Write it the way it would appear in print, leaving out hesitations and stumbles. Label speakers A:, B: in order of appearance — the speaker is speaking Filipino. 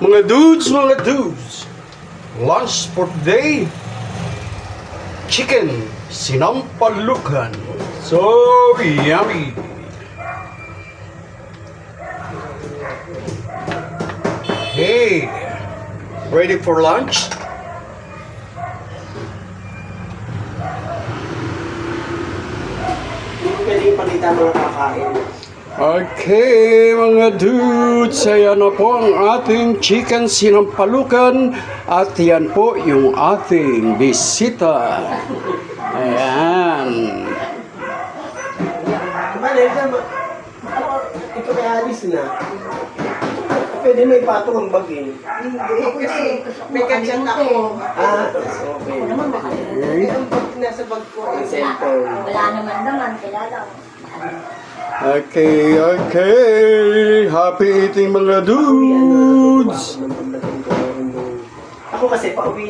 A: Mga dudes, lunch for today, chicken, sinampalukan, so yummy. Hey, ready for lunch?
B: Pwede yung pakita mga kakain.
A: Okay, mga dudes, ayan na po ang ating chicken sinampalukan at yan po yung ating bisita. Ayan.
B: Mali, ikaw may alis na. Pwede may patong ang bag eh.
C: Hindi, kasi may kachat ako.
B: Ah, okay. Ang bag nasa bag ko. Ang cellphone.
D: Wala naman, kilala ko.
A: Okay. Happy eating mga dudes.
B: Ako kasi pauwi